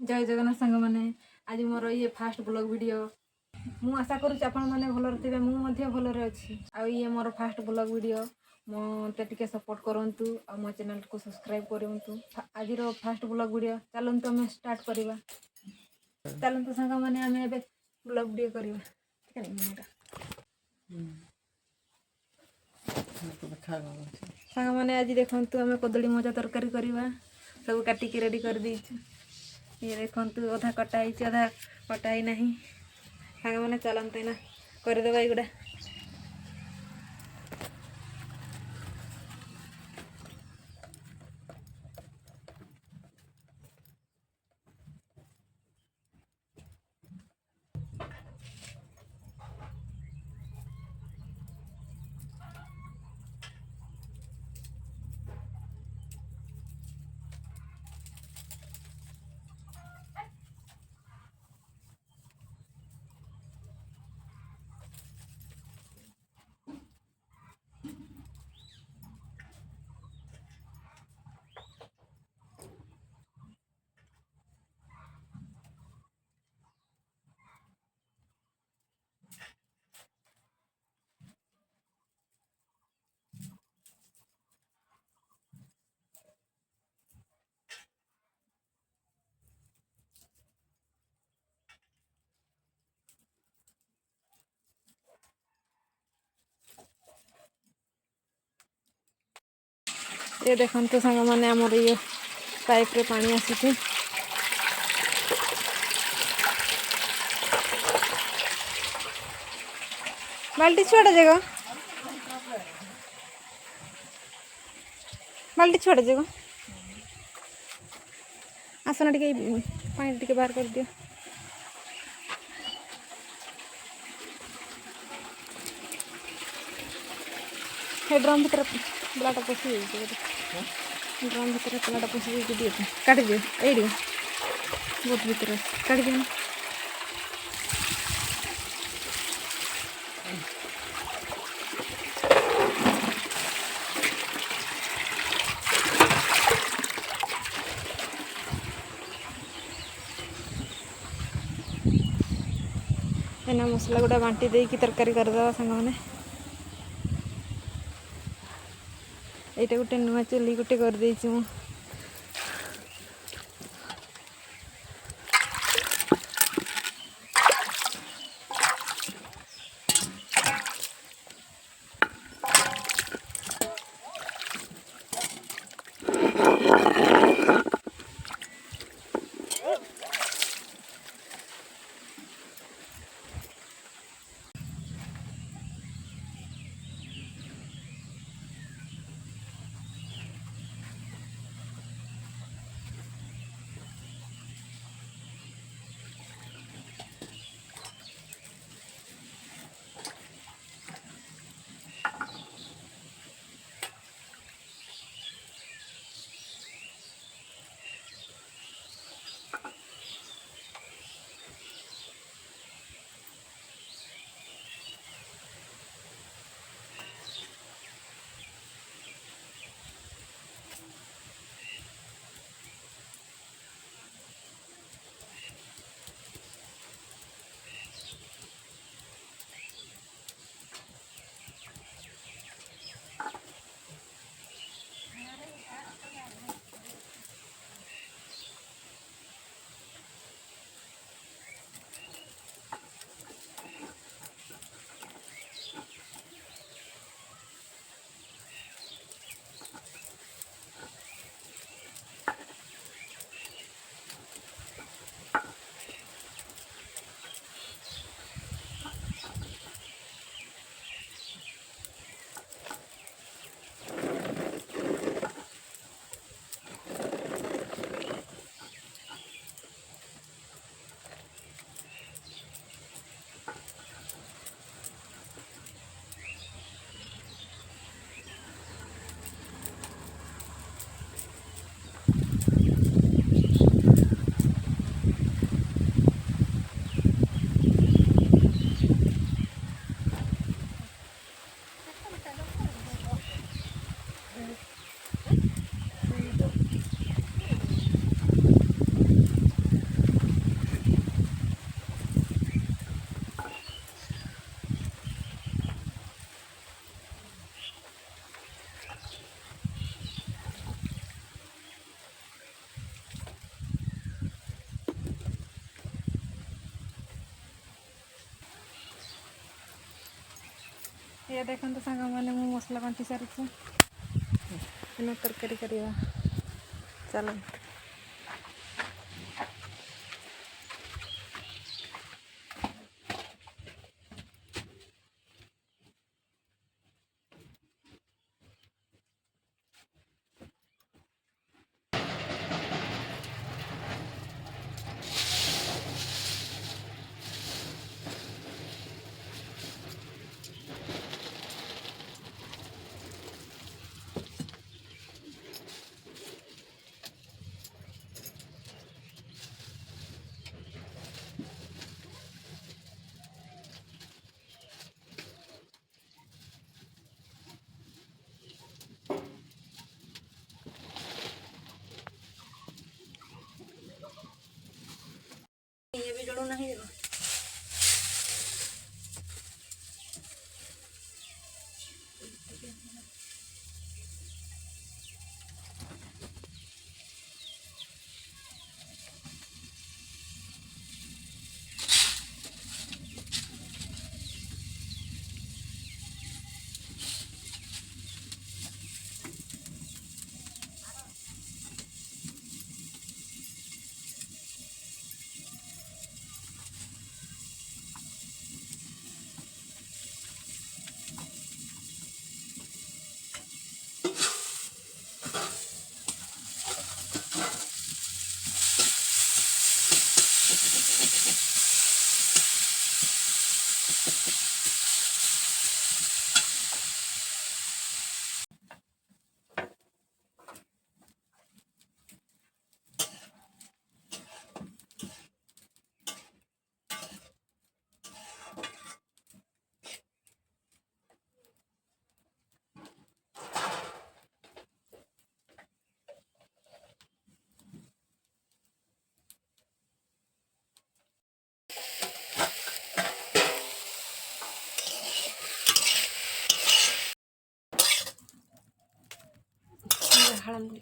जय जगन्नाथ सांग मैंने आज मोर ये फास्ट ब्लॉग वीडियो मु आशा करुँच आपण मैंने भलर थे मुझे भलरे अच्छी आ ये मोर फास्ट ब्लॉग वीडियो मत टे सपोर्ट करूँ आ मो चैनल को सब्सक्राइब करूँ आज फास्ट ब्लॉग वीडियो चलते आम स्टार्ट करवा चलते सांग मैंने आम ए ब्लॉग वीडियो करवा सांग मैंने आज देखु आम कदली मजा तरकारी करवा सब काटिकी रेडी कर दीचु ये देखु अधा कटा ही अधा कटा ही नहीं सांग मैंने चलते ना करदे युड़ा ये देखते सांग मैंने आमर ये पाइप रे पानी आसी बाल्टी छुआटा जगह बाल्टी छुआटा जगह आसना टे पानी टे बाहर कर दियो ड्रम भर पिलाटा पशि ड्रम भर पिलाटा पशि दिए काट दियो ये बहुत भर काट दियो एना मसला गुड़ा बांटी देकी तरकारी करदे सांग मैंने यहाँ गोटे नुआ चुली गोटे कर ये देखो सांग मैंने मु मसला बांटी सारी तरकारी करवा चलो ये भी जोड़ो नहीं हळद